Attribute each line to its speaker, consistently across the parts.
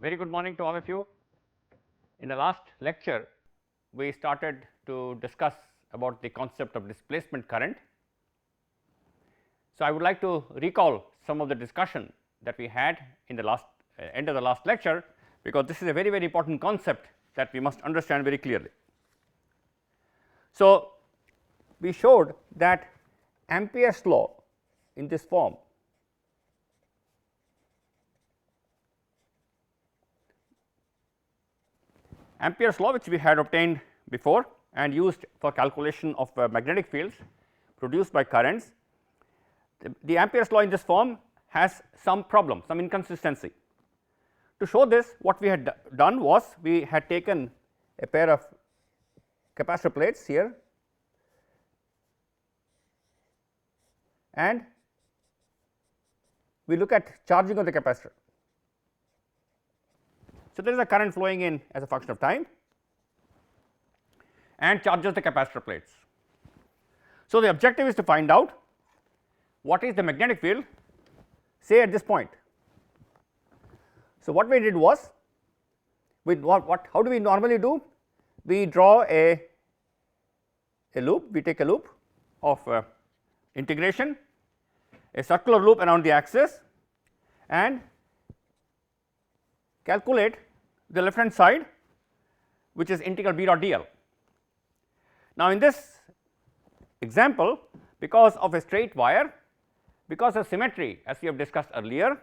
Speaker 1: Very good morning to all of you. In the last lecture, we started to discuss about the concept of displacement current. So, I would like to recall some of the discussion that we had in the last end of the last lecture, because this is a very important concept that we must understand very clearly. So, we showed that Ampere's law in this form Ampere's law, which we had obtained before and used for calculation of magnetic fields produced by currents. The Ampere's law in this form has some problem, some inconsistency. To show this, what we had done was we had taken a pair of capacitor plates here and we look at charging of the capacitor. So, there is a current flowing in as a function of time and charges the capacitor plates. So, the objective is to find out what is the magnetic field, say at this point. So, what we did was how do we normally do? We draw a loop, we take a loop of integration, a circular loop around the axis and calculate the left hand side, which is integral b dot dl. Now, in this example, because of a straight wire, because of symmetry as we have discussed earlier,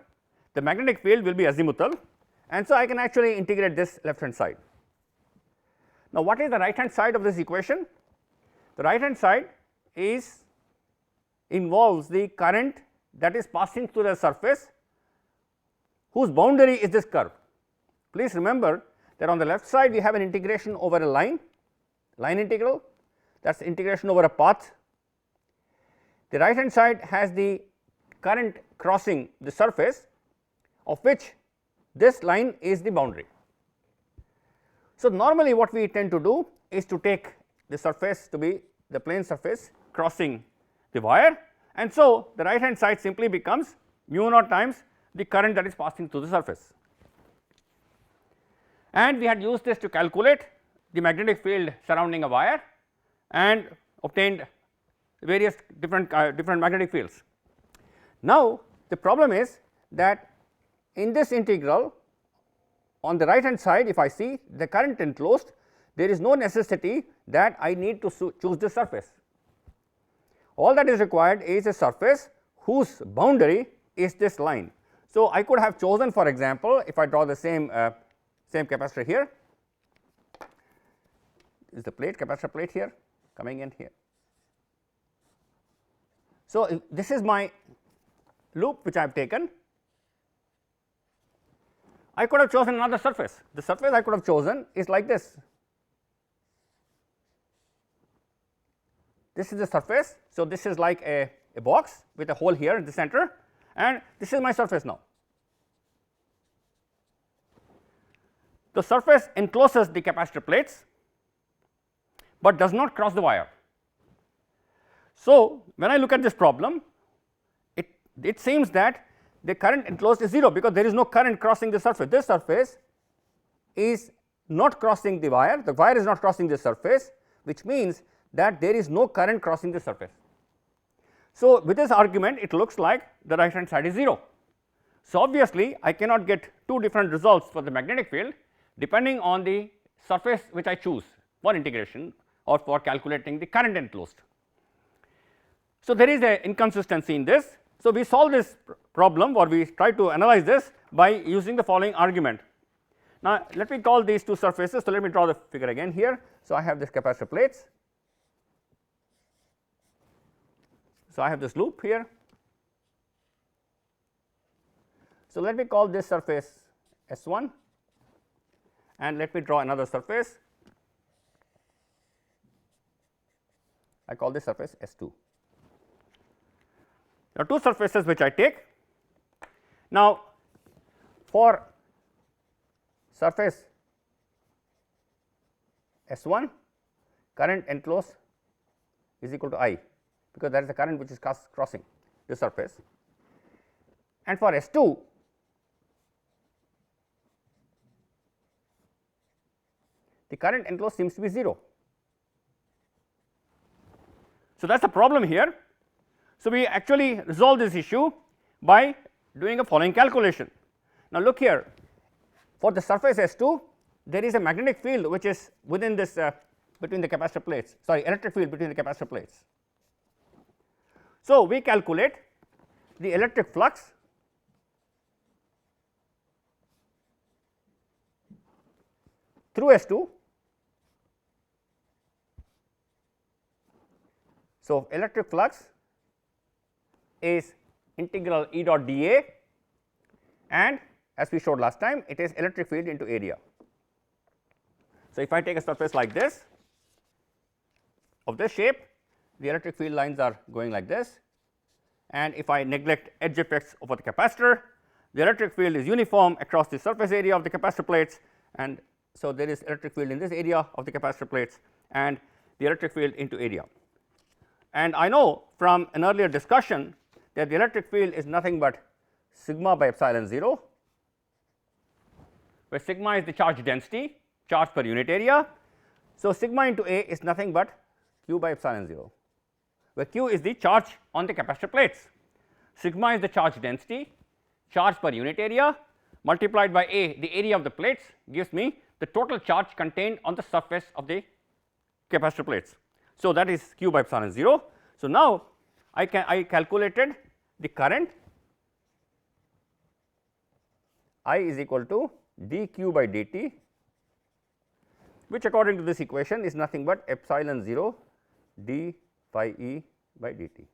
Speaker 1: the magnetic field will be azimuthal and so I can actually integrate this left hand side. Now, what is the right hand side of this equation? The right hand side involves the current that is passing through the surface whose boundary is this curve. Please remember that on the left side we have an integration over a line integral, that is integration over a path. The right hand side has the current crossing the surface, of which this line is the boundary. So, normally what we tend to do is to take the surface to be the plane surface crossing the wire, and so the right hand side simply becomes mu naught times the current that is passing through the surface. And we had used this to calculate the magnetic field surrounding a wire and obtained various different magnetic fields. Now, the problem is that in this integral on the right hand side, if I see the current enclosed, there is no necessity that I need to choose this surface. All that is required is a surface whose boundary is this line. So, I could have chosen, for example, if I draw the same capacitor here, is the plate capacitor plate here coming in here. So, this is my loop which I have taken. I could have chosen another surface. The surface I could have chosen is like this. This is the surface. So, this is like a box with a hole here in the center and this is my surface now. The surface encloses the capacitor plates, but does not cross the wire. So, when I look at this problem, it seems that the current enclosed is 0, because there is no current crossing the surface. This surface is not crossing the wire is not crossing the surface, which means that there is no current crossing the surface. So, with this argument it looks like the right hand side is 0. So, obviously, I cannot get two different results for the magnetic field depending on the surface which I choose for integration or for calculating the current enclosed. So, there is an inconsistency in this. So, we solve this problem, or we try to analyze this by using the following argument. Now, let me call these two surfaces. So, let me draw the figure again here. So, I have this capacitor plates. So, I have this loop here. So, let me call this surface S1 and let me draw another surface. I call this surface S2. There are two surfaces which I take. Now, for surface S1, current enclosed is equal to I, because that is the current which is crossing the surface, and for S2 the current enclosed seems to be 0. So, that is the problem here. So, we actually resolve this issue by doing a following calculation. Now, look here, for the surface S2 there is a magnetic field which is within this between the capacitor plates, sorry, electric field between the capacitor plates. So, we calculate the electric flux through S2. So, electric flux is integral E dot dA, and as we showed last time, it is electric field into area. So, if I take a surface like this of this shape, the electric field lines are going like this, and if I neglect edge effects over the capacitor, the electric field is uniform across the surface area of the capacitor plates, and so there is electric field in this area of the capacitor plates and the electric field into area. And I know from an earlier discussion that the electric field is nothing but sigma by epsilon 0, where sigma is the charge density, charge per unit area. So, sigma into A is nothing but q by epsilon 0, where q is the charge on the capacitor plates, sigma is the charge density, charge per unit area multiplied by A, the area of the plates, gives me the total charge contained on the surface of the capacitor plates. So, that is q by epsilon 0. So, now I calculated the current I is equal to dq by dt, which according to this equation is nothing but epsilon 0 d phi e by dt.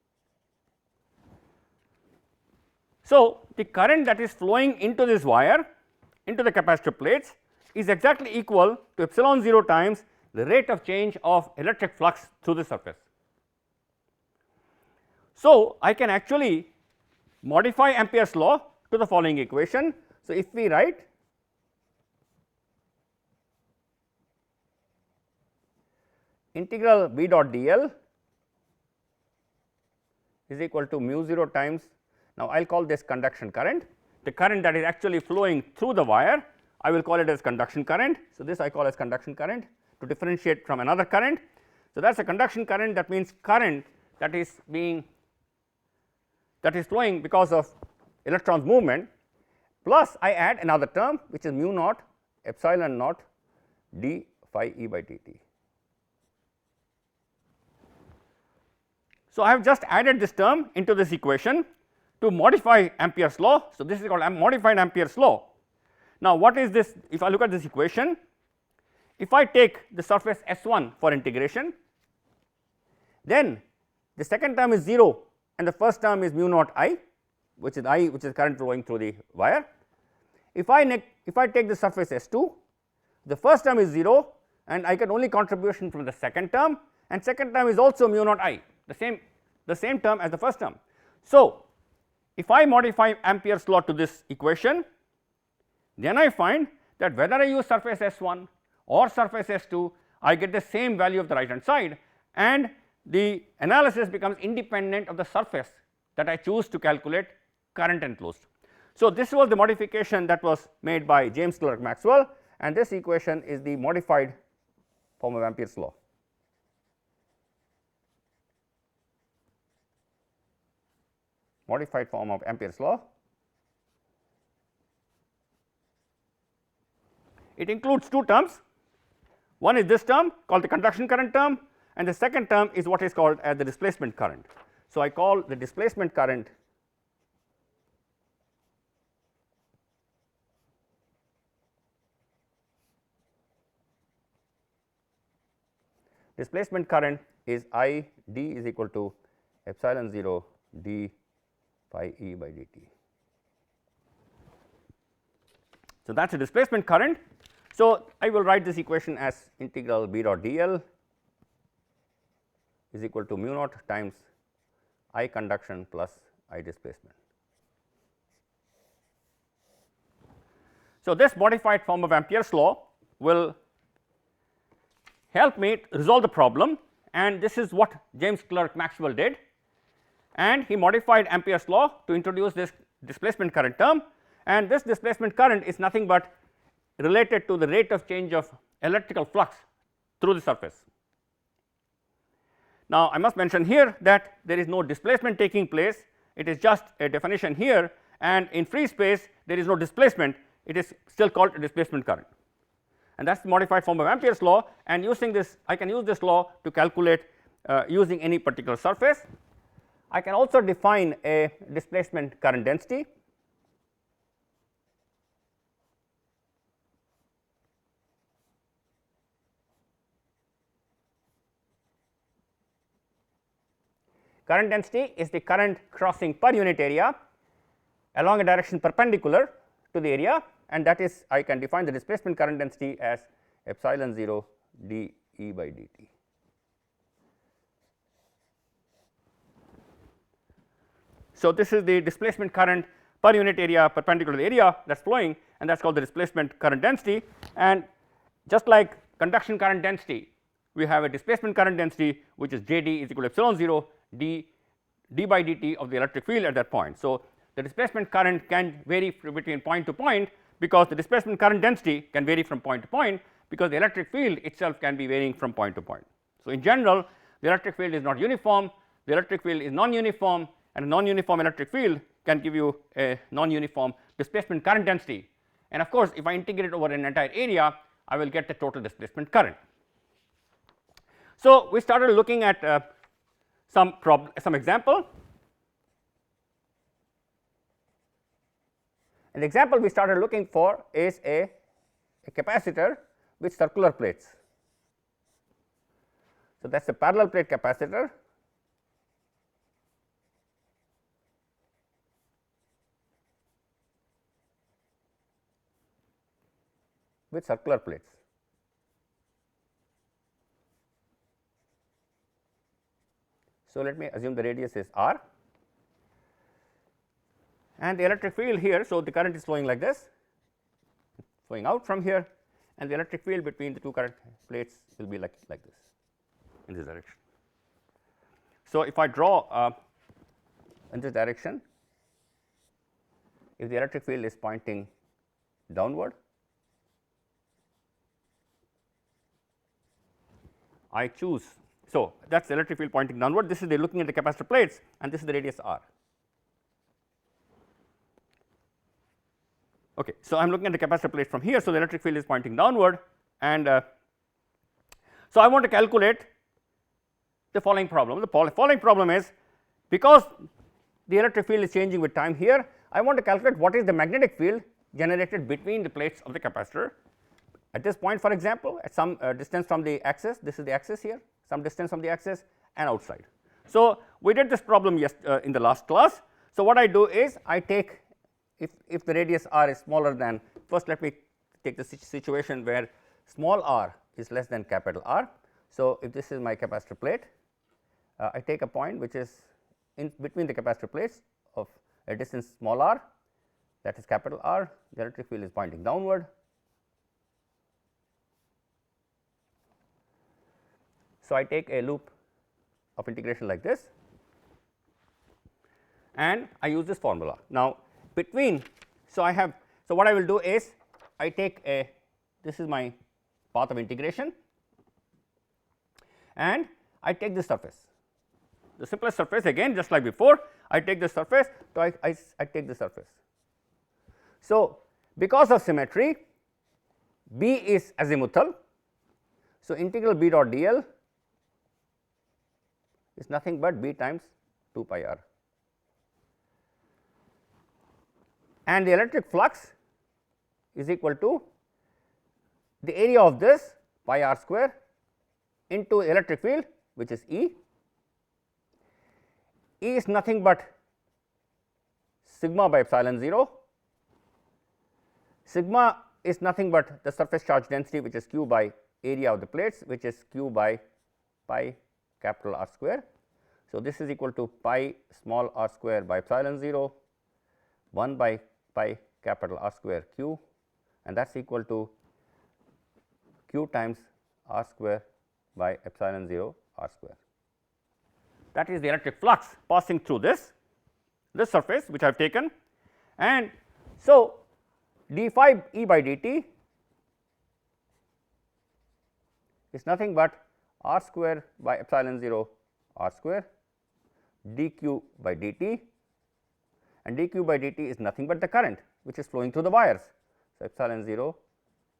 Speaker 1: So, the current that is flowing into this wire into the capacitor plates is exactly equal to epsilon 0 times the rate of change of electric flux through the surface. So, I can actually modify Ampere's law to the following equation. So, if we write integral B dot dl is equal to mu 0 times, now I will call this conduction current, the current that is actually flowing through the wire, I will call it as conduction current. So, this I call as conduction current to differentiate from another current. So, that is a conduction current, that means current that is flowing because of electrons movement, plus I add another term which is mu naught epsilon naught d phi e by dt. So, I have just added this term into this equation to modify Ampere's law. So, this is called modified Ampere's law. Now, what is this? If I look at this equation, if I take the surface S1 for integration, then the second term is 0 and the first term is mu naught I, which is current flowing through the wire. If I take the surface S2, the first term is 0 and I get only contribution from the second term, and second term is also mu naught I, the same term as the first term. So, if I modify Ampere's law to this equation, then I find that whether I use surface S1 or surface S2, I get the same value of the right hand side, and the analysis becomes independent of the surface that I choose to calculate current enclosed. So, this was the modification that was made by James Clerk Maxwell, and this equation is the modified form of Ampere's law. Modified form of Ampere's law. It includes two terms. One is this term called the conduction current term, and the second term is what is called as the displacement current. So, I call the displacement current is I d is equal to epsilon 0 d phi e by dt. So, that is a displacement current. So, I will write this equation as integral B dot dl is equal to mu naught times I conduction plus I displacement. So, this modified form of Ampere's law will help me resolve the problem, and this is what James Clerk Maxwell did, and he modified Ampere's law to introduce this displacement current term, and this displacement current is nothing but related to the rate of change of electrical flux through the surface. Now, I must mention here that there is no displacement taking place, it is just a definition here, and in free space there is no displacement, it is still called a displacement current, and that is the modified form of Ampere's law. And using this, I can use this law to calculate using any particular surface. I can also define a displacement current density. Current density is the current crossing per unit area along a direction perpendicular to the area, and that is, I can define the displacement current density as epsilon 0 d E by dt. So, this is the displacement current per unit area perpendicular to the area that is flowing, and that is called the displacement current density. And just like conduction current density, we have a displacement current density which is J d is equal to epsilon 0 d by dt of the electric field at that point. So, the displacement current can vary between point to point, because the displacement current density can vary from point to point, because the electric field itself can be varying from point to point. So, in general the electric field is not uniform, the electric field is non-uniform, and a non-uniform electric field can give you a non-uniform displacement current density. And of course, if I integrate over an entire area, I will get the total displacement current. So, we started looking at some example. And the example we started looking for is a capacitor with circular plates. So, that is a parallel plate capacitor with circular plates. So, let me assume the radius is r, and the electric field here. So, the current is flowing like this, flowing out from here, and the electric field between the two current plates will be like this, in this direction. So, if I draw in this direction, if the electric field is pointing downward, I choose. So, that is the electric field pointing downward. This is the looking at the capacitor plates, and this is the radius r. Okay. So, I am looking at the capacitor plate from here. So, the electric field is pointing downward, and so I want to calculate the following problem. The following problem is, because the electric field is changing with time here, I want to calculate what is the magnetic field generated between the plates of the capacitor at this point, for example, at some distance from the axis. This is the axis here, some distance from the axis, and outside. So, we did this problem in the last class. So, what I do is I take, if the radius r is smaller than, first let me take the situation where small r is less than capital R. So, if this is my capacitor plate, I take a point which is in between the capacitor plates of a distance small r, that is capital R. The electric field is pointing downward. So, I take a loop of integration like this, and I use this formula. Now, between, so I have, so what I will do is I take a, this is my path of integration, and I take this surface, the simplest surface, again just like before, I take this surface. So, I take the surface. So, because of symmetry, B is azimuthal. So, integral B dot dl is nothing but B times 2 pi r, and the electric flux is equal to the area of this pi r square into electric field, which is E. E is nothing but sigma by epsilon 0. Sigma is nothing but the surface charge density, which is q by area of the plates, which is q by pi capital R square. So, this is equal to pi small r square by epsilon 0, 1 by pi capital R square q, and that is equal to q times r square by epsilon 0 r square. That is the electric flux passing through this surface which I have taken, and so d phi E by dt is nothing but r square by epsilon 0 r square dq by dt, and dq by dt is nothing but the current which is flowing through the wires. So, epsilon 0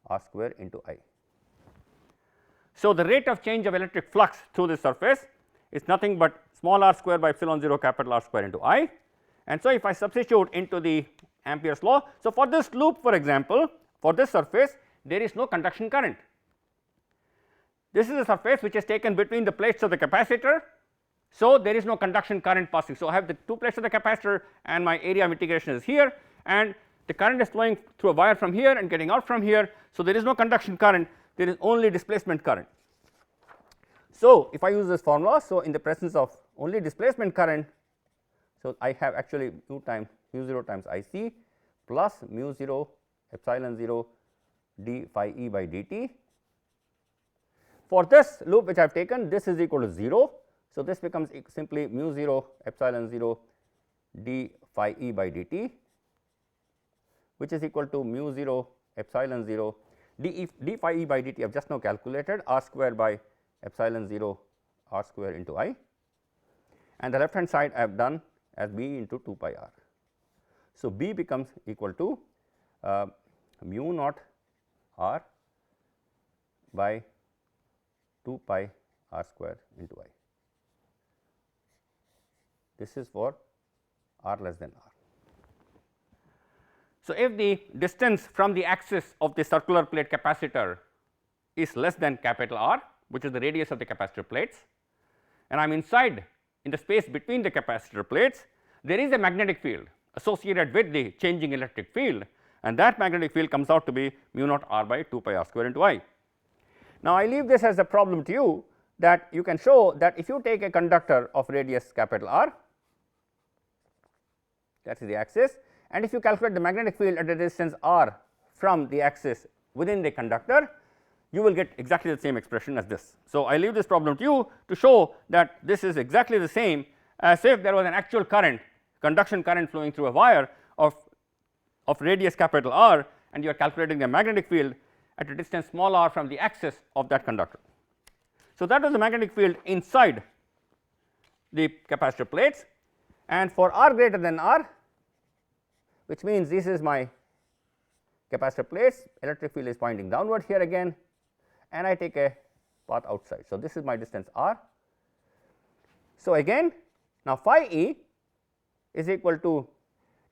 Speaker 1: r square into I. So, the rate of change of electric flux through this surface is nothing but small r square by epsilon 0 capital R square into I. And so, if I substitute into the Ampere's law, so for this loop, for example, for this surface there is no conduction current. This is a surface which is taken between the plates of the capacitor. So, there is no conduction current passing. So, I have the two plates of the capacitor and my area of integration is here, and the current is flowing through a wire from here and getting out from here. So, there is no conduction current, there is only displacement current. So, if I use this formula, so in the presence of only displacement current, so I have actually mu 0 times I c plus mu 0 epsilon 0 d phi e by dt. For this loop which I have taken, this is equal to 0. So, this becomes simply mu 0 epsilon 0 d phi e by dt, which is equal to mu 0 epsilon 0 d phi e by dt I have just now calculated, r square by epsilon 0 r square into I, and the left hand side I have done as b into 2 pi r. So, b becomes equal to mu naught r by 2 pi r square into I. This is for r less than r. So, if the distance from the axis of the circular plate capacitor is less than capital R, which is the radius of the capacitor plates, and I am inside in the space between the capacitor plates, there is a magnetic field associated with the changing electric field, and that magnetic field comes out to be mu naught r by 2 pi r square into I. Now, I leave this as a problem to you, that you can show that if you take a conductor of radius capital R, that is the axis, and if you calculate the magnetic field at a distance r from the axis within the conductor, you will get exactly the same expression as this. So, I leave this problem to you to show that this is exactly the same as if there was an actual current, conduction current flowing through a wire of radius capital R, and you are calculating the magnetic field at a distance small r from the axis of that conductor. So, that was the magnetic field inside the capacitor plates, and for r greater than r, which means this is my capacitor plates, electric field is pointing downward here again, and I take a path outside. So, this is my distance r. So, again now phi e is equal to,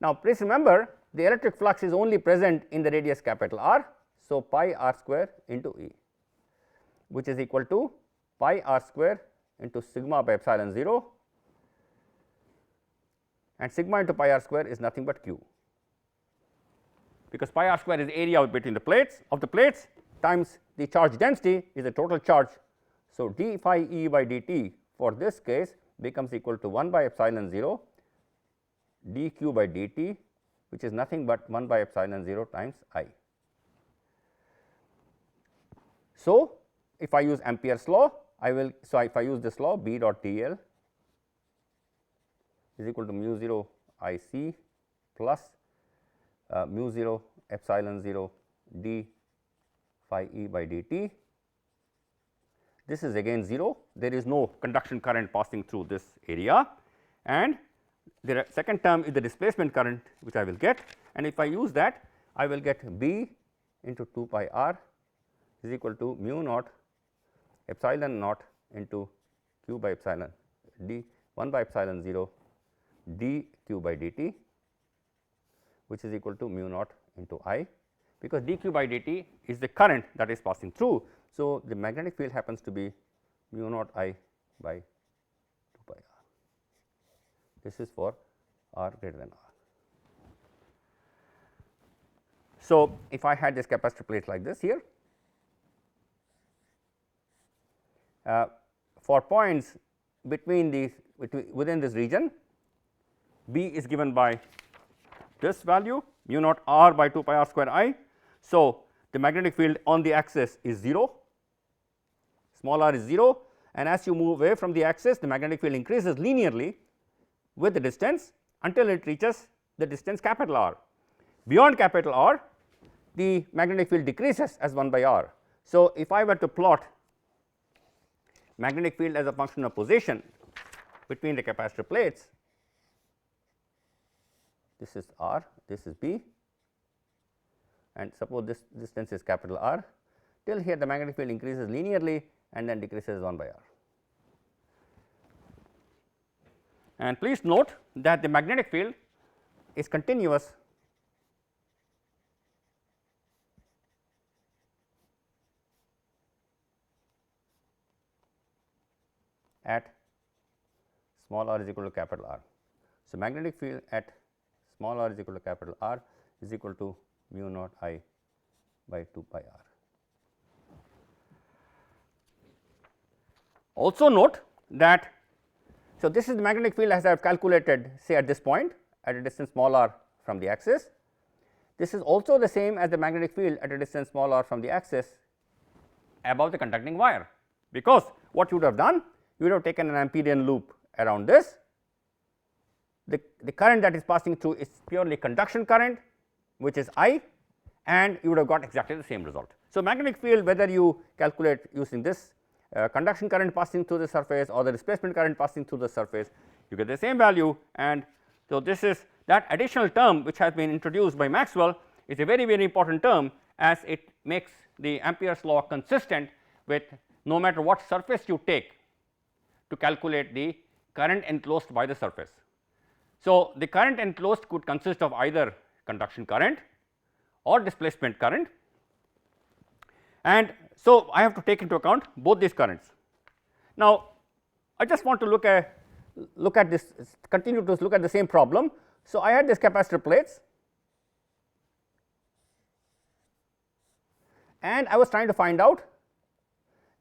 Speaker 1: now please remember the electric flux is only present in the radius capital R. So, pi r square into E, which is equal to pi r square into sigma by epsilon 0, and sigma into pi r square is nothing but q, because pi r square is the area between the plates of the plates times the charge density is the total charge. So, d phi e by dt for this case becomes equal to 1 by epsilon 0 dq by dt, which is nothing but 1 by epsilon 0 times I. So, if I use Ampere's law, I will, so if I use this law, B dot dl is equal to mu 0 I c plus mu 0 epsilon 0 d phi e by dt. This is again 0, there is no conduction current passing through this area, and the second term is the displacement current which I will get, and if I use that, I will get B into 2 pi r is equal to mu naught epsilon naught into q by epsilon d 1 by epsilon 0 d q by dt, which is equal to mu naught into I, because dq by dt is the current that is passing through. So, the magnetic field happens to be mu naught I by 2 pi r. This is for r greater than r. So, if I had this capacitor plate like this here, for points between these within this region, B is given by this value mu naught r by 2 pi r square I. So, the magnetic field on the axis is 0, small r is 0, and as you move away from the axis, the magnetic field increases linearly with the distance until it reaches the distance capital R. Beyond capital R, the magnetic field decreases as 1 by r. So, if I were to plot magnetic field as a function of position between the capacitor plates, this is r, this is b, and suppose this distance is capital R, till here the magnetic field increases linearly and then decreases 1 by r. And please note that the magnetic field is continuous at small r is equal to capital R. So, magnetic field at small r is equal to capital R is equal to mu naught I by 2 pi r. Also note that, so this is the magnetic field as I have calculated, say at this point at a distance small r from the axis. This is also the same as the magnetic field at a distance small r from the axis above the conducting wire, because what you would have done, you would have taken an Amperian loop around this. The current that is passing through is purely conduction current, which is I, and you would have got exactly the same result. So, magnetic field, whether you calculate using this conduction current passing through the surface or the displacement current passing through the surface, you get the same value. And so, this is that additional term which has been introduced by Maxwell is a very, very important term, as it makes the Ampere's law consistent with no matter what surface you take to calculate the current enclosed by the surface. So, the current enclosed could consist of either conduction current or displacement current, and so I have to take into account both these currents. Now, I just want to look at this, continue to look at the same problem. So, I had this capacitor plates and I was trying to find out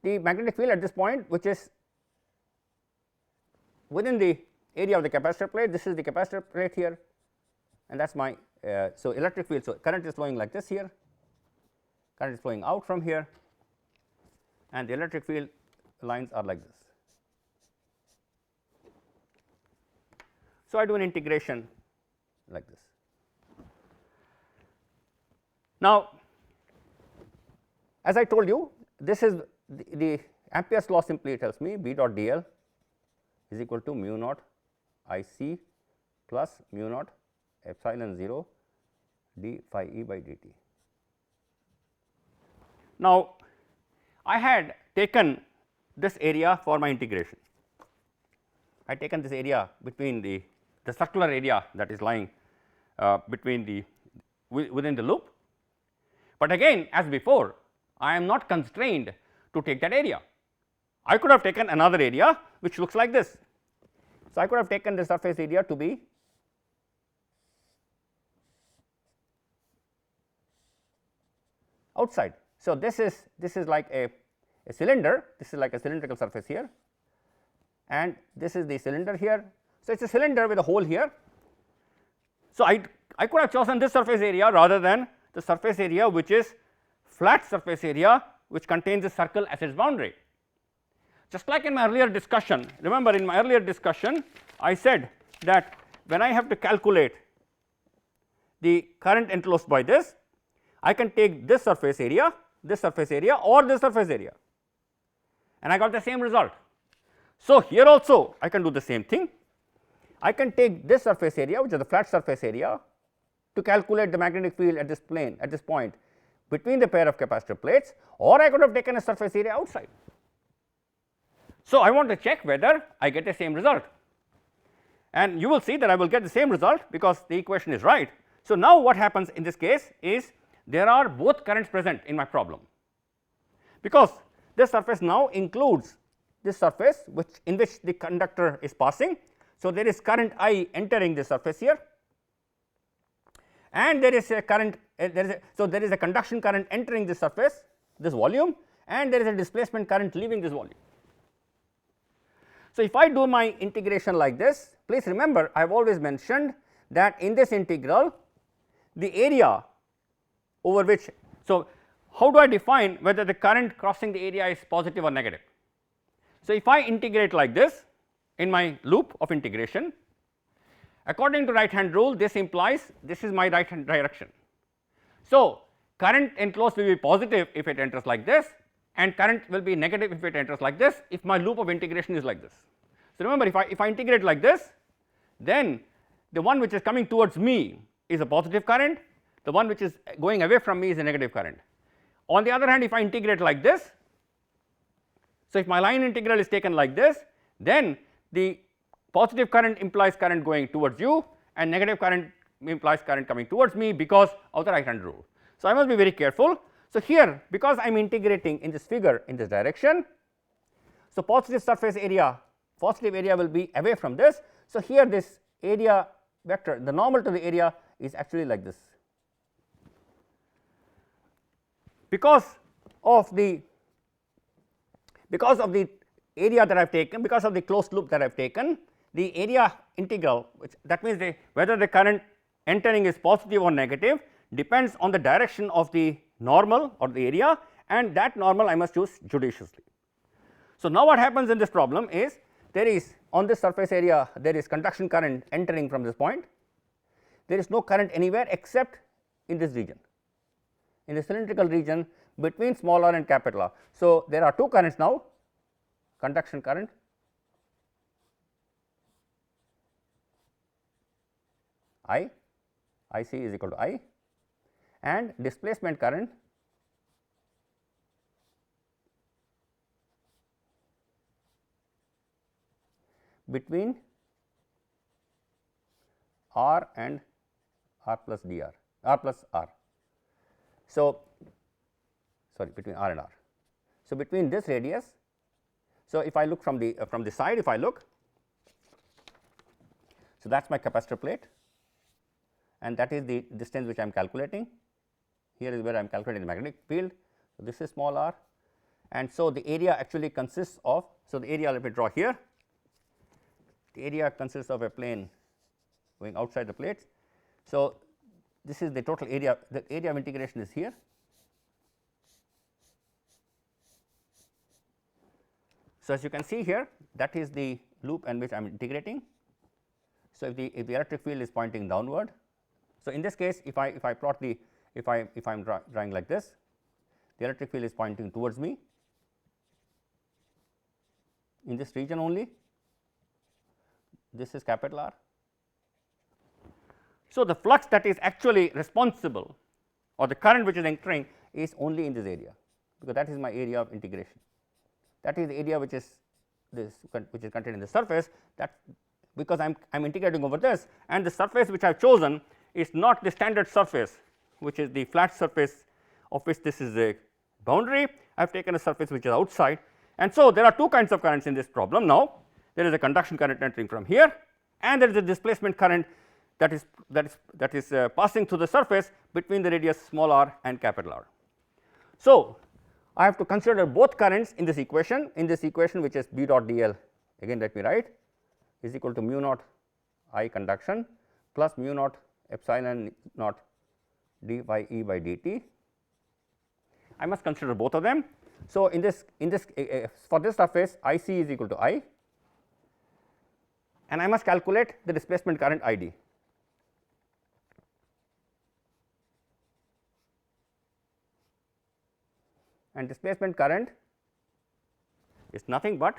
Speaker 1: the magnetic field at this point, which is within the area of the capacitor plate. This is the capacitor plate here, and that is my so electric field. So, current is flowing like this here, current is flowing out from here, and the electric field lines are like this. So, I do an integration like this. Now, as I told you, this is the Ampere's law simply tells me B dot dl is equal to mu naught I c plus mu naught epsilon 0 d phi e by dt. Now, I had taken this area for my integration. I had taken this area between the circular area that is lying between the within the loop, but again as before I am not constrained to take that area. I could have taken another area which looks like this. So, I could have taken the surface area to be outside. So, this is like a cylinder, this is like a cylindrical surface here, and this is the cylinder here. So, it is a cylinder with a hole here. So, I could have chosen this surface area rather than the surface area which is flat surface area which contains a circle as its boundary. Just like in my earlier discussion, remember in my earlier discussion I said that when I have to calculate the current enclosed by this, I can take this surface area or this surface area, and I got the same result. So, here also I can do the same thing. I can take this surface area, which is the flat surface area, to calculate the magnetic field at this plane, at this point between the pair of capacitor plates, or I could have taken a surface area outside. So, I want to check whether I get the same result, and you will see that I will get the same result because the equation is right. So, now what happens in this case is there are both currents present in my problem, because this surface now includes this surface in which the conductor is passing. So, there is current I entering this surface here, and there is a current so there is a conduction current entering this surface, this volume, and there is a displacement current leaving this volume. So, if I do my integration like this, please remember I have always mentioned that in this integral the area over which, so how do I define whether the current crossing the area is positive or negative? So, if I integrate like this in my loop of integration, according to right hand rule, this implies this is my right hand direction. So, current enclosed will be positive if it enters like this, and current will be negative if it enters like this, if my loop of integration is like this. So, remember if I integrate like this, then the one which is coming towards me is a positive current, the one which is going away from me is a negative current. On the other hand, if I integrate like this, so if my line integral is taken like this, then the positive current implies current going towards you and negative current implies current coming towards me because of the right hand rule. So, I must be very careful. So, here because I am integrating in this figure in this direction, so positive surface area, positive area will be away from this. So, here this area vector, the normal to the area is actually like this. Because of the area that I have taken, because of the closed loop that I have taken, the area integral, which that means whether the current entering is positive or negative depends on the direction of the normal or the area, and that normal I must choose judiciously. So, now what happens in this problem is there is on this surface area there is conduction current entering from this point, there is no current anywhere except in this region, in the cylindrical region between small r and capital R. So, there are two currents now, conduction current I C is equal to I and displacement current between R and R plus dr, R plus R. So, sorry, between R and R. So, between this radius, so if I look from the side, if I look, so that is my capacitor plate and that is the distance which I am calculating. Here is where I am calculating the magnetic field. So, this is small r, and so the area actually consists of, so the area let me draw here, the area consists of a plane going outside the plates. So, this is the total area, the area of integration is here. So, as you can see here, that is the loop in which I am integrating. So, if the electric field is pointing downward, so in this case if I plot the, if I am drawing like this, the electric field is pointing towards me in this region only, this is capital R. So, the flux that is actually responsible or the current which is entering is only in this area, because that is my area of integration, that is the area which is this, which is contained in the surface, that because I am integrating over this, and the surface which I have chosen is not the standard surface, which is the flat surface of which this is a boundary. I have taken a surface which is outside, and so there are two kinds of currents in this problem. Now, there is a conduction current entering from here and there is a displacement current that is passing through the surface between the radius small r and capital R. So, I have to consider both currents in this equation, which is B dot dl, again let me write, is equal to mu naught I conduction plus mu naught epsilon naught d by E by dt. I must consider both of them. So, in this for this surface I c is equal to I, and I must calculate the displacement current I d. And displacement current is nothing but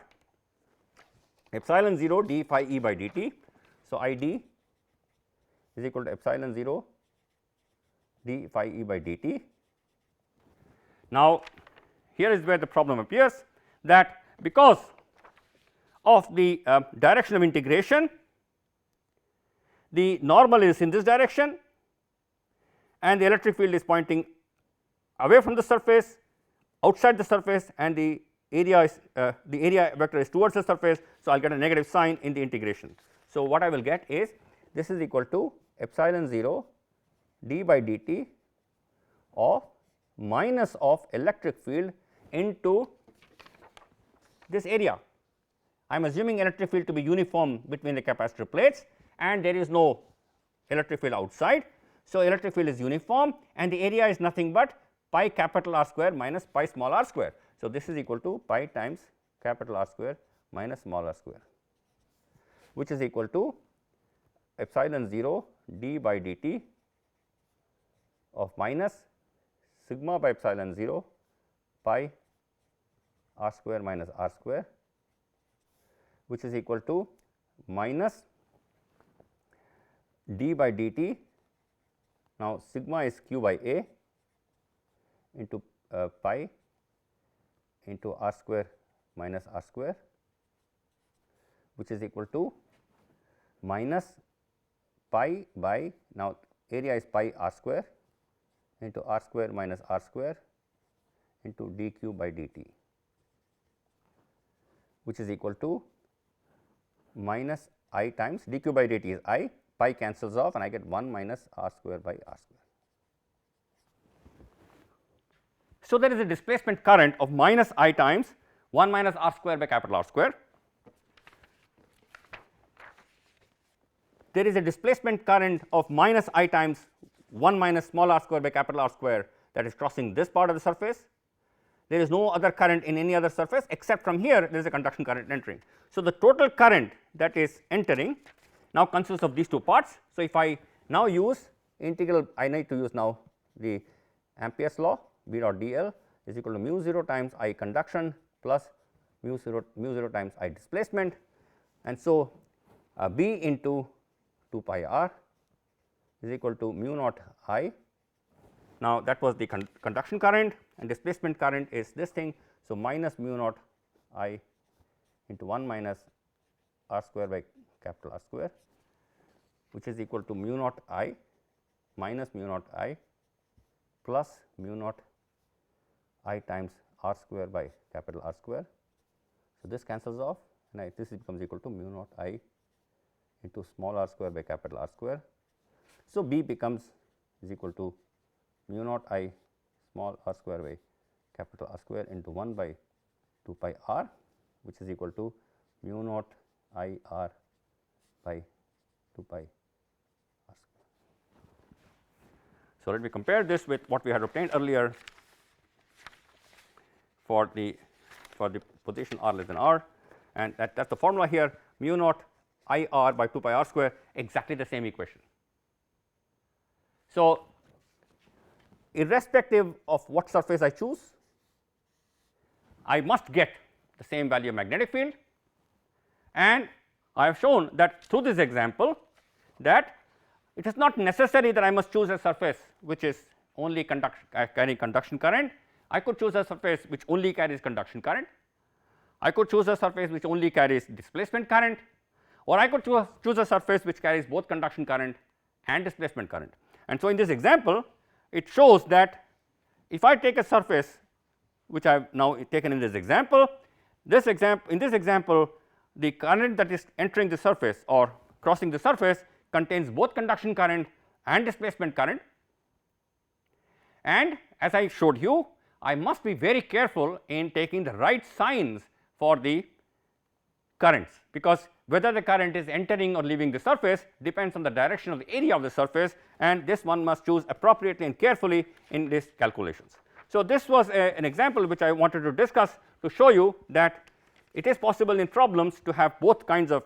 Speaker 1: epsilon 0 d phi E by dt. So, I d is equal to epsilon 0 d phi E by dt. Now, here is where the problem appears, that because of the direction of integration, the normal is in this direction and the electric field is pointing away from the surface, outside the surface, and the area is the area vector is towards the surface. So, I will get a negative sign in the integration. So, what I will get is this is equal to epsilon 0 d by dt of minus of electric field into this area. I am assuming electric field to be uniform between the capacitor plates and there is no electric field outside. So, electric field is uniform and the area is nothing but pi capital R square minus pi small r square. So, this is equal to pi times capital R square minus small r square, which is equal to epsilon 0 d by dt of minus sigma by epsilon 0 pi r square minus r square, which is equal to minus d by dt. Now, sigma is q by a into pi into r square minus r square, which is equal to minus pi by, now area is pi r square into r square minus r square into dq by dt, which is equal to minus I times dq by dt is I, pi cancels off and I get 1 minus r square by r square. So, there is a displacement current of minus I times 1 minus r square by capital R square. There is a displacement current of minus I times 1 minus small r square by capital R square that is crossing this part of the surface. There is no other current in any other surface except from here there is a conduction current entering. So, the total current that is entering now consists of these two parts. So, if I now use integral, I need to use now the Ampere's law, B dot dl is equal to mu 0 times I conduction plus mu 0 times I displacement, and so B into 2 pi r is equal to mu naught I. Now, that was the conduction current, and displacement current is this thing. So, minus mu naught I into 1 minus r square by capital R square, which is equal to mu naught I minus mu naught I plus mu naught I times r square by capital R square. So, this cancels off and this becomes equal to mu naught I into small r square by capital R square. So, B becomes is equal to mu naught I small r square by capital R square into 1 by 2 pi r, which is equal to mu naught I r by 2 pi r square. So, let me compare this with what we had obtained earlier for the position r less than r, and that is the formula here, mu naught I r by 2 pi r square, exactly the same equation. So, irrespective of what surface I choose, I must get the same value of magnetic field, and I have shown that through this example that it is not necessary that I must choose a surface which is only carrying conduction current. I could choose a surface which only carries conduction current, I could choose a surface which only carries displacement current, or I could choose a surface which carries both conduction current and displacement current. And so, in this example, it shows that if I take a surface which I have now taken in this example, in this example the current that is entering the surface or crossing the surface contains both conduction current and displacement current, and as I showed you, I must be very careful in taking the right signs for the currents, because whether the current is entering or leaving the surface depends on the direction of the area of the surface, and this one must choose appropriately and carefully in these calculations. So, this was an example which I wanted to discuss to show you that it is possible in problems to have both kinds of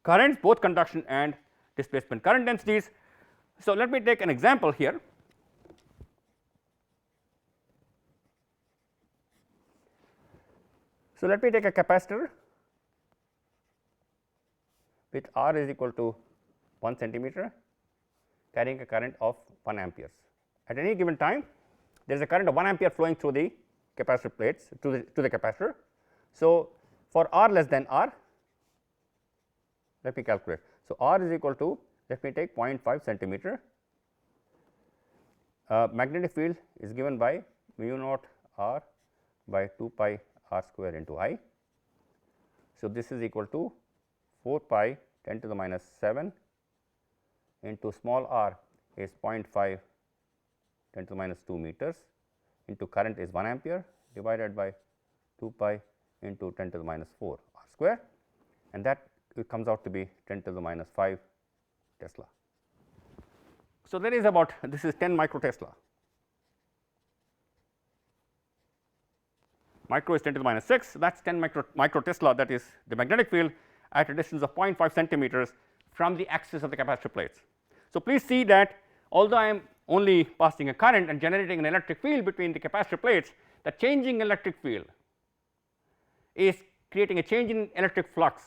Speaker 1: currents, both conduction and displacement current densities. So, let me take an example here. So, let me take a capacitor with R is equal to 1 centimeter carrying a current of 1 amperes. At any given time there is a current of 1 ampere flowing through the capacitor plates to the capacitor. So, for R less than R, let me calculate. So, R is equal to, let me take 0.5 centimeter, magnetic field is given by mu naught R by 2 pi r square into I. So, this is equal to 4 pi 10 to the minus 7 into small r is 0.5 10 to the minus 2 meters into current is 1 ampere divided by 2 pi into 10 to the minus 4 r square, and that it comes out to be 10 to the minus 5 Tesla. So, there is about, this is 10 micro Tesla. Micro is 10 to the minus 6, that is 10 micro Tesla, that is the magnetic field at a distance of 0.5 centimeters from the axis of the capacitor plates. So, please see that although I am only passing a current and generating an electric field between the capacitor plates, the changing electric field is creating a change in electric flux,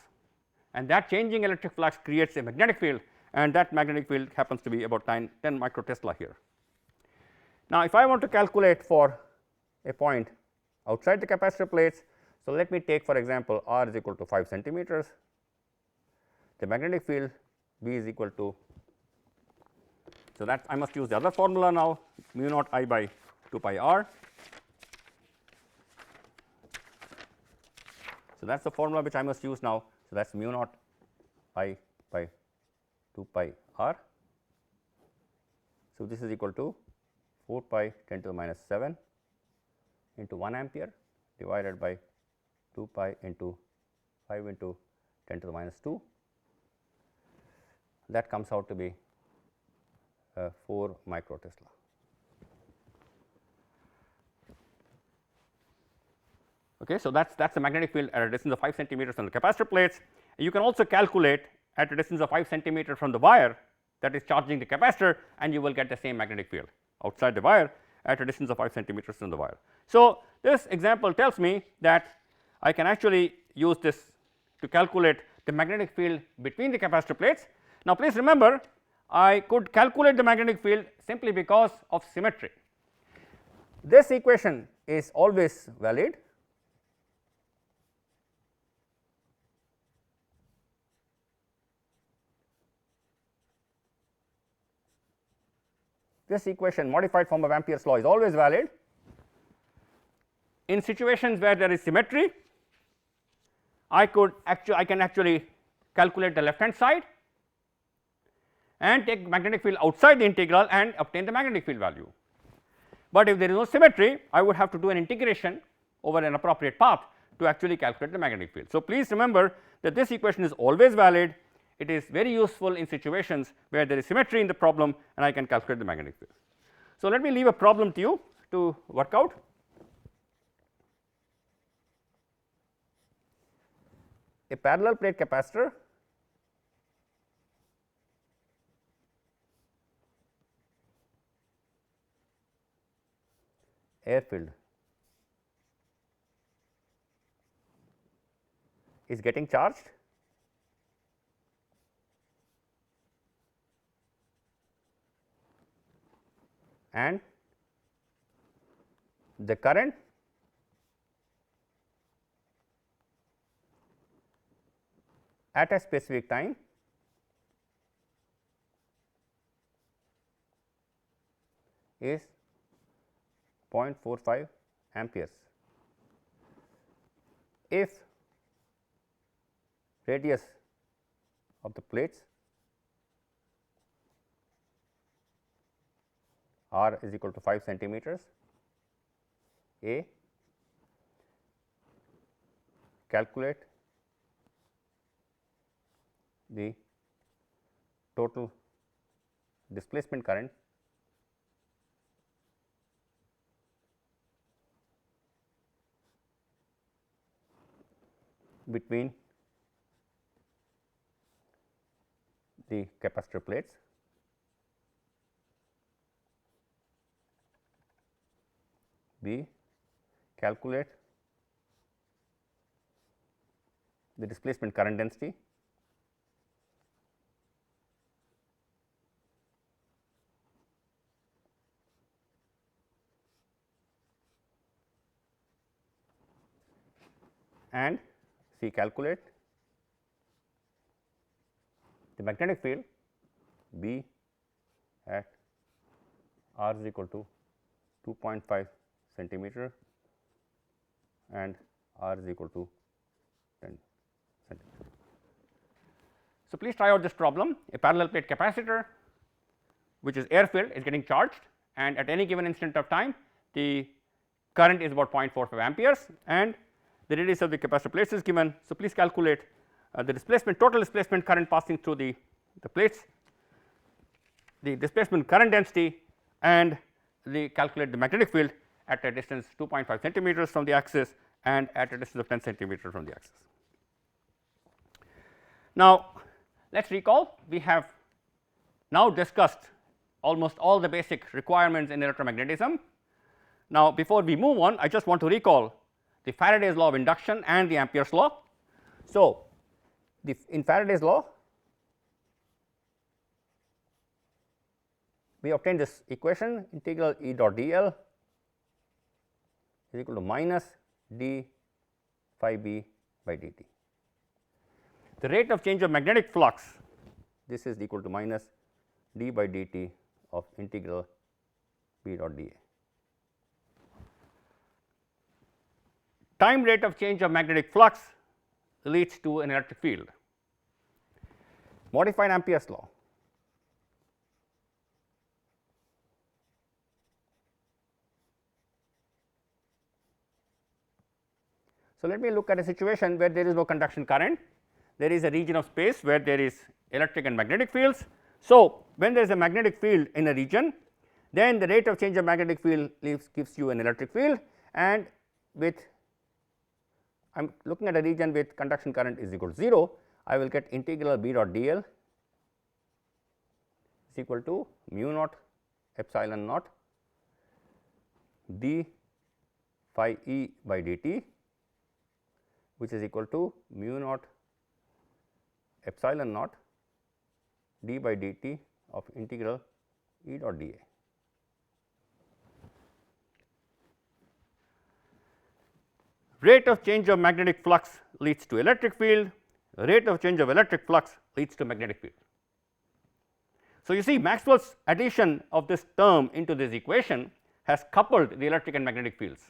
Speaker 1: and that changing electric flux creates a magnetic field, and that magnetic field happens to be about 10 microtesla here. Now, if I want to calculate for a point outside the capacitor plates, so let me take for example r is equal to 5 centimeters, the magnetic field B is equal to, so that I must use the other formula now, mu naught I by 2 pi r. So, that is the formula which I must use now. So, that is mu naught I by 2 pi r. So, this is equal to 4 pi 10 to the minus 7 into 1 ampere divided by 2 pi into 5 into 10 to the minus 2. That comes out to be 4 microtesla. Okay, so that's the magnetic field at a distance of 5 centimeters from the capacitor plates. You can also calculate at a distance of 5 centimeter from the wire that is charging the capacitor, and you will get the same magnetic field outside the wire at a distance of 5 centimeters from the wire. So, this example tells me that I can actually use this to calculate the magnetic field between the capacitor plates. Now, please remember, I could calculate the magnetic field simply because of symmetry. This equation is always valid. This equation, modified form of Ampere's law, is always valid. In situations where there is symmetry, I can actually calculate the left hand side and take magnetic field outside the integral and obtain the magnetic field value. But if there is no symmetry, I would have to do an integration over an appropriate path to actually calculate the magnetic field. So, please remember that this equation is always valid. It is very useful in situations where there is symmetry in the problem and I can calculate the magnetic field. So, let me leave a problem to you to work out. A parallel plate capacitor air filled is getting charged and the current at a specific time is 0.45 amperes. If radius of the plates r is equal to 5 centimeters, A, calculate the total displacement current between the capacitor plates. B, calculate the displacement current density and C, calculate the magnetic field B at r is equal to 2.5 centimeter and r is equal to 10 centimeter. So, please try out this problem. A parallel plate capacitor which is air filled is getting charged, and at any given instant of time the current is about 0.45 amperes and the radius of the capacitor plates is given. So, please calculate the total displacement current passing through the plates, the displacement current density, and calculate the magnetic field at a distance 2.5 centimeters from the axis and at a distance of 10 centimeters from the axis. Now, let us recall, we have now discussed almost all the basic requirements in electromagnetism. Now, before we move on, I just want to recall the Faraday's law of induction and the Ampere's law. So, in Faraday's law we obtain this equation integral E dot dl is equal to minus d phi b by dt. The rate of change of magnetic flux, this is equal to minus d by dt of integral b dot dA. Time rate of change of magnetic flux leads to an electric field. Modified Ampere's law. So, let me look at a situation where there is no conduction current, there is a region of space where there is electric and magnetic fields. So, when there is a magnetic field in a region, then the rate of change of magnetic field gives you an electric field, and with I am looking at a region with conduction current is equal to 0, I will get integral b dot dl is equal to mu naught epsilon naught d phi e by dt, which is equal to mu naught epsilon naught d by dt of integral E dot dA. Rate of change of magnetic flux leads to electric field, rate of change of electric flux leads to magnetic field. So, you see Maxwell's addition of this term into this equation has coupled the electric and magnetic fields.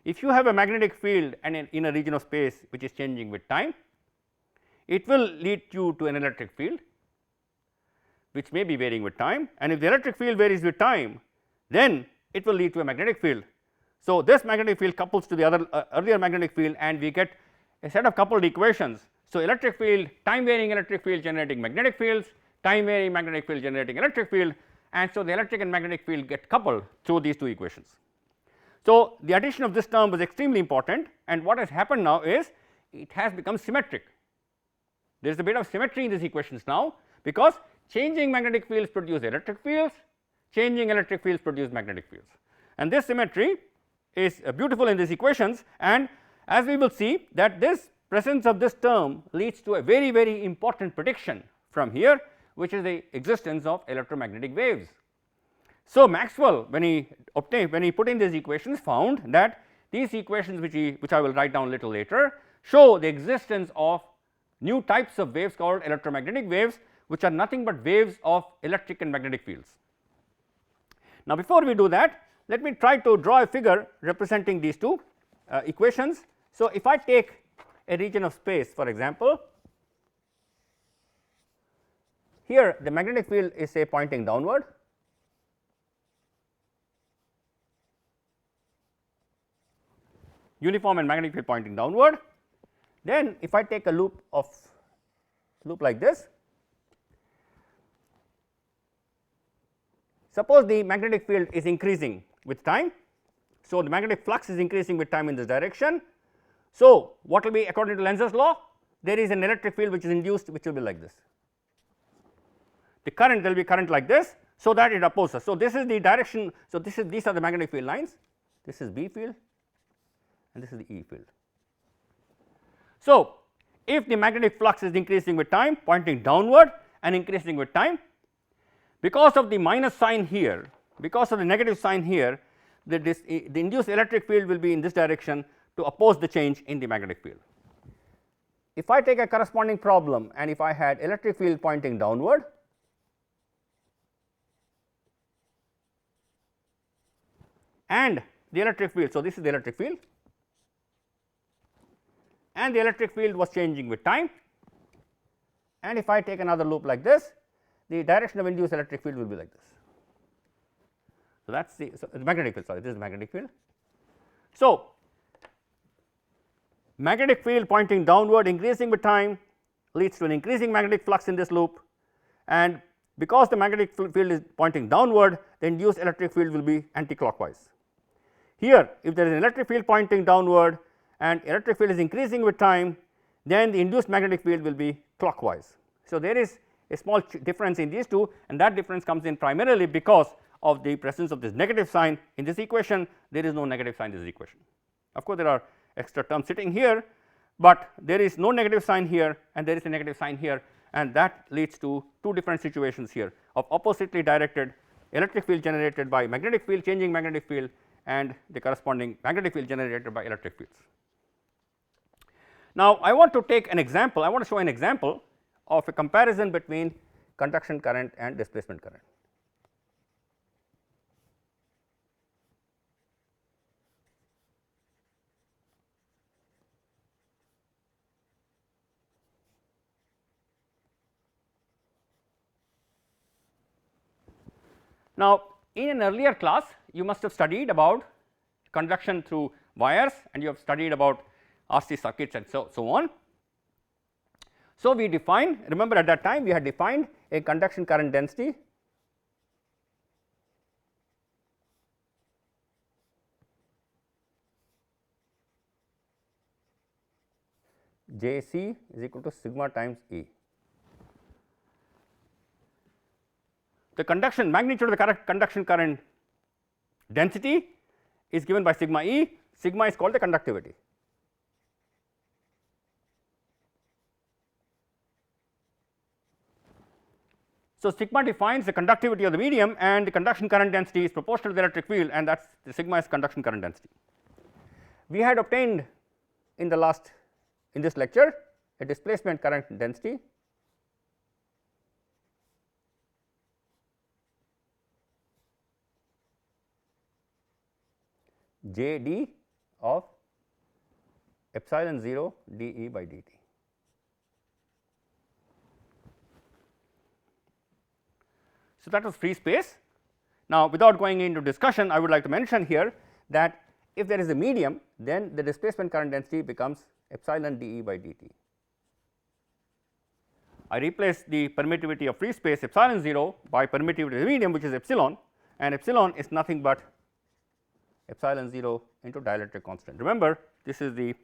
Speaker 1: If you have a magnetic field and in a region of space which is changing with time, it will lead you to an electric field which may be varying with time, and if the electric field varies with time, then it will lead to a magnetic field. So, this magnetic field couples to the other earlier magnetic field, and we get a set of coupled equations. So, electric field, time varying electric field generating magnetic fields, time varying magnetic field generating electric field, and so the electric and magnetic field get coupled through these two equations. So, the addition of this term was extremely important, and what has happened now is it has become symmetric. There is a bit of symmetry in these equations now, because changing magnetic fields produce electric fields, changing electric fields produce magnetic fields, and this symmetry is beautiful in these equations, and as we will see that this presence of this term leads to a very, very important prediction from here, which is the existence of electromagnetic waves. So, Maxwell when he put in these equations found that these equations which I will write down a little later show the existence of new types of waves called electromagnetic waves, which are nothing but waves of electric and magnetic fields. Now, before we do that, let me try to draw a figure representing these two equations. So, if I take a region of space, for example, here the magnetic field is say pointing downward, uniform and magnetic field pointing downward. Then if I take a loop like this, suppose the magnetic field is increasing with time. So, the magnetic flux is increasing with time in this direction. So, what will be according to Lenz's law? There is an electric field which is induced, which will be like this. The current, there will be current like this, so that it opposes. So, this is the direction. So, these are the magnetic field lines. This is B field and this is the E field. So, if the magnetic flux is increasing with time, pointing downward and increasing with time, because of the minus sign here, because of the negative sign here, the induced electric field will be in this direction to oppose the change in the magnetic field. If I take a corresponding problem and if I had electric field pointing downward, and the electric field, so this is the electric field, and the electric field was changing with time, and if I take another loop like this, the direction of induced electric field will be like this. So, that is the magnetic field, sorry, this is magnetic field. So, magnetic field pointing downward increasing with time leads to an increasing magnetic flux in this loop, and because the magnetic field is pointing downward, the induced electric field will be anticlockwise. Here, if there is an electric field pointing downward and electric field is increasing with time, then the induced magnetic field will be clockwise. So, there is a small difference in these two, and that difference comes in primarily because of the presence of this negative sign in this equation. There is no negative sign in this equation. Of course, there are extra terms sitting here, but there is no negative sign here and there is a negative sign here, and that leads to two different situations here of oppositely directed electric field generated by magnetic field, changing magnetic field, and the corresponding magnetic field generated by electric fields. Now, I want to take an example, I want to show an example of a comparison between conduction current and displacement current. Now, in an earlier class you must have studied about conduction through wires and you have studied about RC circuits and so on. So, we defined, remember at that time we had defined a conduction current density Jc is equal to sigma times E. The conduction magnitude of the correct conduction current density is given by sigma E, sigma is called the conductivity. So, sigma defines the conductivity of the medium and the conduction current density is proportional to the electric field, and that is the sigma is conduction current density. We had obtained in this lecture a displacement current density J d of epsilon 0 d E by d t. So, that was free space. Now, without going into discussion, I would like to mention here that if there is a medium, then the displacement current density becomes epsilon d E by d t. I replace the permittivity of free space epsilon 0 by permittivity of the medium, which is epsilon, and epsilon is nothing but epsilon 0 into dielectric constant. Remember, this is the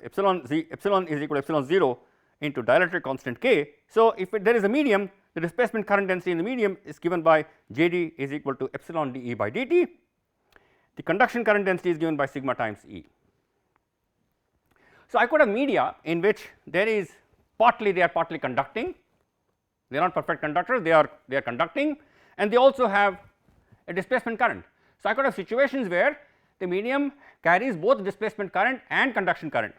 Speaker 1: epsilon is equal to epsilon 0 into dielectric constant k. So, if there is a medium, the displacement current density in the medium is given by J d is equal to epsilon d E by d t. The conduction current density is given by sigma times E. So, I could have media in which there is they are partly conducting, they are not perfect conductors, they are conducting, and they also have a displacement current. So, I could have situations where the medium carries both displacement current and conduction current.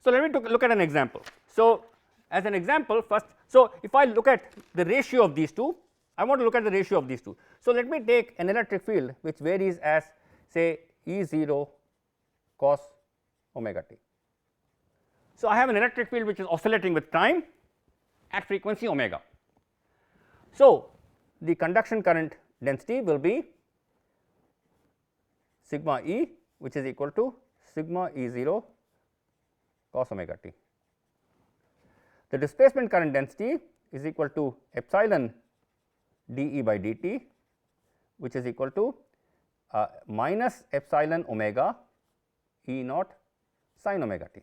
Speaker 1: So, let me look at an example. So, as an example first, so if I look at the ratio of these two, I want to look at the ratio of these two. So, let me take an electric field which varies as say E 0 cos omega t. So, I have an electric field which is oscillating with time at frequency omega. So, the conduction current density will be sigma E, which is equal to sigma E 0 cos omega t. The displacement current density is equal to epsilon d E by d t, which is equal to minus epsilon omega E naught sin omega t.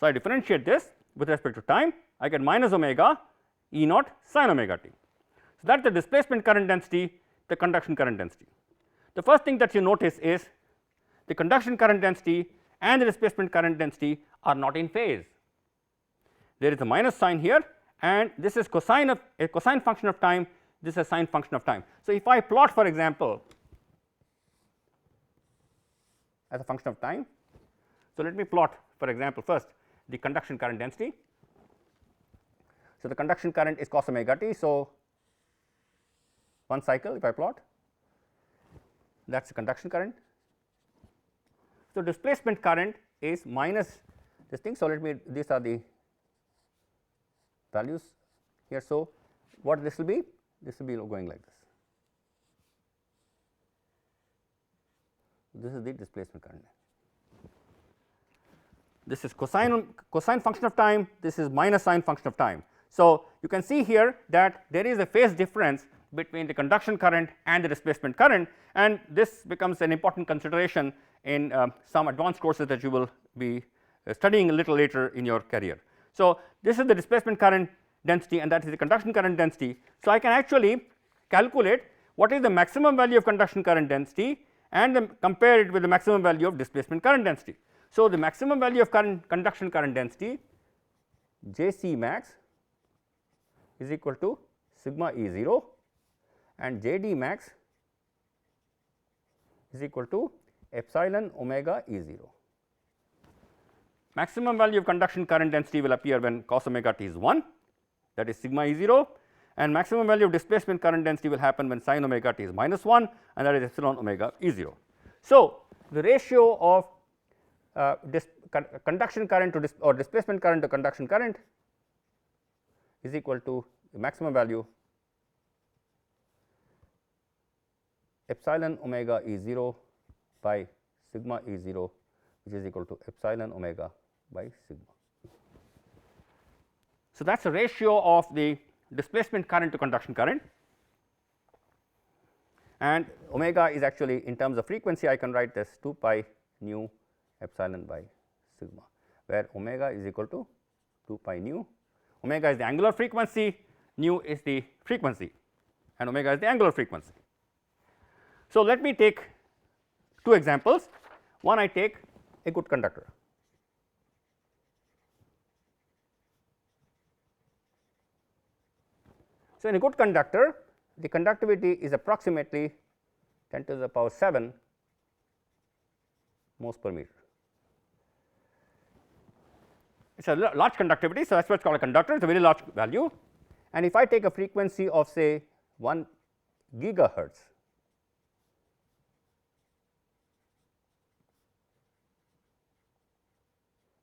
Speaker 1: So, I differentiate this with respect to time, I get minus omega E naught sin omega t. So, that is the displacement current density, the conduction current density. The first thing that you notice is the conduction current density and the displacement current density are not in phase. There is a minus sign here, and this is cosine of a cosine function of time, this is a sine function of time. So, if I plot for example as a function of time, so let me plot for example first the conduction current density. So, the conduction current is cos omega t. So, one cycle if I plot, that is the conduction current. So, displacement current is minus this thing. So, let me, these are the values here. So, what this will be? This will be going like this. This is the displacement current. This is cosine function of time, this is minus sine function of time. So, you can see here that there is a phase difference between the conduction current and the displacement current, and this becomes an important consideration in some advanced courses that you will be studying a little later in your career. So, this is the displacement current density and that is the conduction current density. So, I can actually calculate what is the maximum value of conduction current density and compare it with the maximum value of displacement current density. So, the maximum value of conduction current density J C max is equal to sigma E 0 and J D max is equal to epsilon omega E 0. Maximum value of conduction current density will appear when cos omega t is 1, that is sigma E 0, and maximum value of displacement current density will happen when sin omega t is minus 1, and that is epsilon omega E 0. So, the ratio of conduction current to or displacement current to conduction current is equal to the maximum value epsilon omega E 0 by sigma E 0, which is equal to epsilon omega by sigma. So, that is a ratio of the displacement current to conduction current, and omega is actually in terms of frequency I can write this 2 pi nu epsilon by sigma, where omega is equal to 2 pi nu. Omega is the angular frequency, nu is the frequency, and omega is the angular frequency. So, let me take two examples. One, I take a good conductor. So, in a good conductor, the conductivity is approximately 10 to the power 7 moles per meter. It is a large conductivity. So, that is what is called a conductor, it is a very large value, and if I take a frequency of say 1 gigahertz,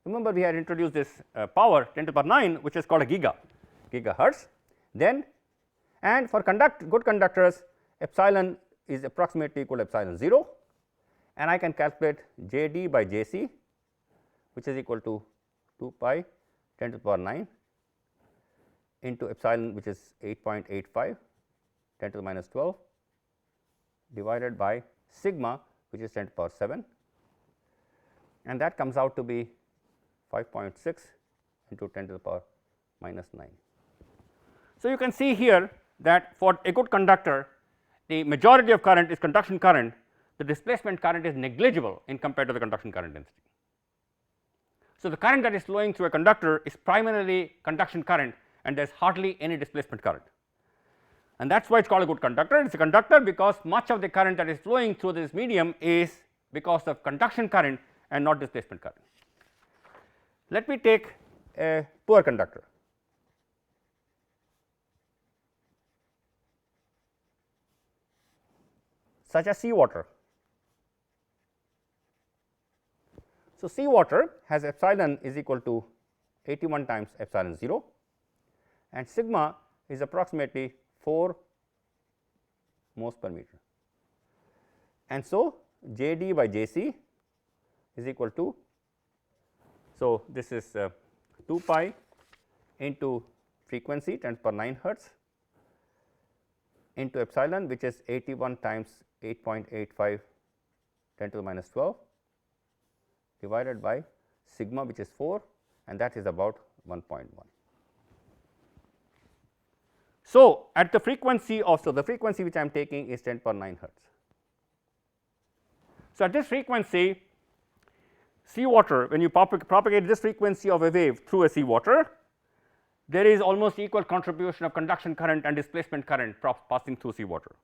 Speaker 1: remember we had introduced this power 10 to the power 9, which is called a gigahertz, then and for good conductors epsilon is approximately equal to epsilon 0, and I can calculate J D by J C, which is equal to 2 pi 10 to the power 9 into epsilon, which is 8.85 10 to the minus 12 divided by sigma, which is 10 to the power 7, and that comes out to be 5.6 into 10 to the power minus 9. So, you can see here that for a good conductor the majority of current is conduction current, the displacement current is negligible in compared to the conduction current density. So, the current that is flowing through a conductor is primarily conduction current, and there is hardly any displacement current, and that is why it is called a good conductor. It is a conductor because much of the current that is flowing through this medium is because of conduction current and not displacement current. Let me take a poor conductor. Such as seawater. So, seawater has epsilon is equal to 81 times epsilon 0, and sigma is approximately 4 moles per meter, and so J D by J C is equal to, so this is 2 pi into frequency 10 to the power 9 hertz into epsilon, which is 81 times 8.85 10 to the minus 12 divided by sigma, which is 4, and that is about 1.1. So, at the frequency of, so the frequency which I am taking is 10 to the power 9 hertz. So, at this frequency seawater, when you propagate this frequency of a wave through a seawater, there is almost equal contribution of conduction current and displacement current passing through seawater.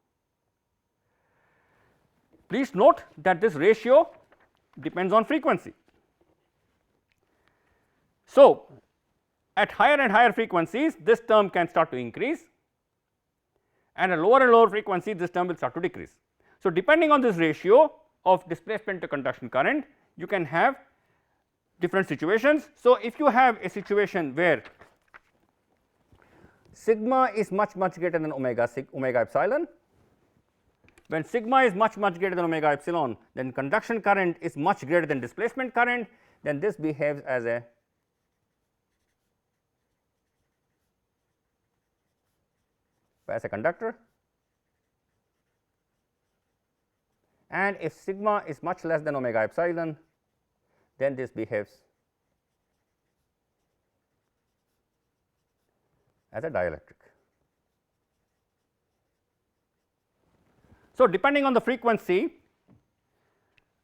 Speaker 1: Please note that this ratio depends on frequency. So, at higher and higher frequencies this term can start to increase, and at lower and lower frequency this term will start to decrease. So, depending on this ratio of displacement to conduction current, you can have different situations. So, if you have a situation where sigma is much greater than omega epsilon, when sigma is much greater than omega epsilon, then conduction current is much greater than displacement current, then this behaves as a conductor, and if sigma is much less than omega epsilon, then this behaves as a dielectric. So, depending on the frequency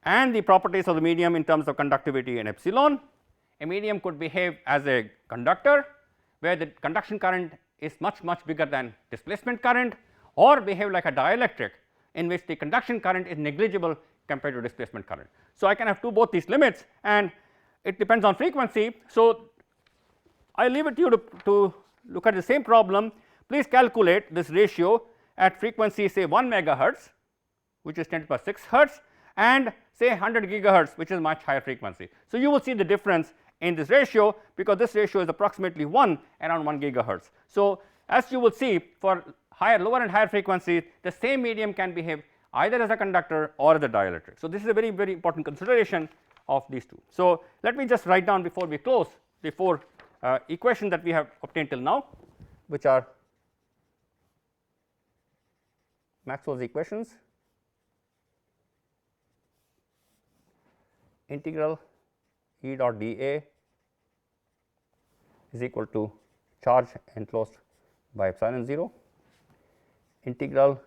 Speaker 1: and the properties of the medium in terms of conductivity and epsilon, a medium could behave as a conductor where the conduction current is much bigger than displacement current, or behave like a dielectric in which the conduction current is negligible compared to displacement current. So, I can have both these limits, and it depends on frequency. So, I leave it to you to look at the same problem. Please calculate this ratio at frequency say 1 megahertz, which is 10 to the power 6 hertz, and say 100 gigahertz, which is much higher frequency. So, you will see the difference in this ratio, because this ratio is approximately 1 around 1 gigahertz. So, as you will see, for lower and higher frequencies, the same medium can behave either as a conductor or as a dielectric. So, this is a very important consideration of these two. So, let me just write down before we close the 4 equations that we have obtained till now, which are Maxwell's equations. Integral E dot dA is equal to charge enclosed by epsilon 0. Integral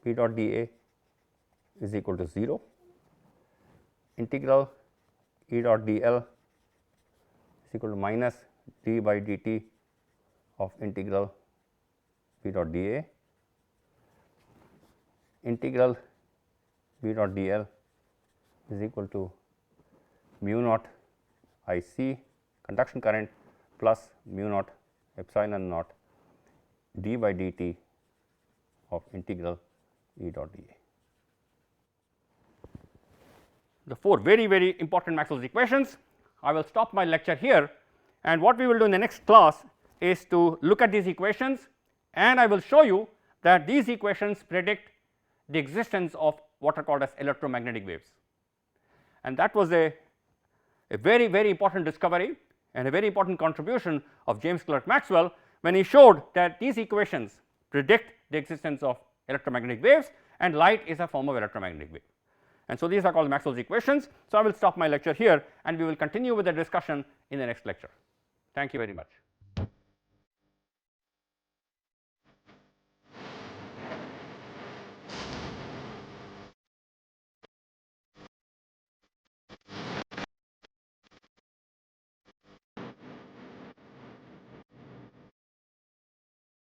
Speaker 1: B dot dA is equal to 0. Integral E dot dL is equal to minus d by dt of integral B dot dA. Integral B dot dL is equal to mu naught I c conduction current plus mu naught epsilon naught d by dt of integral E dot dA. The 4 very important Maxwell's equations. I will stop my lecture here, and what we will do in the next class is to look at these equations, and I will show you that these equations predict the existence of what are called as electromagnetic waves. And that was a very important discovery and a very important contribution of James Clerk Maxwell, when he showed that these equations predict the existence of electromagnetic waves, and light is a form of electromagnetic wave. And so, these are called Maxwell's equations. So, I will stop my lecture here, and we will continue with the discussion in the next lecture. Thank you very much.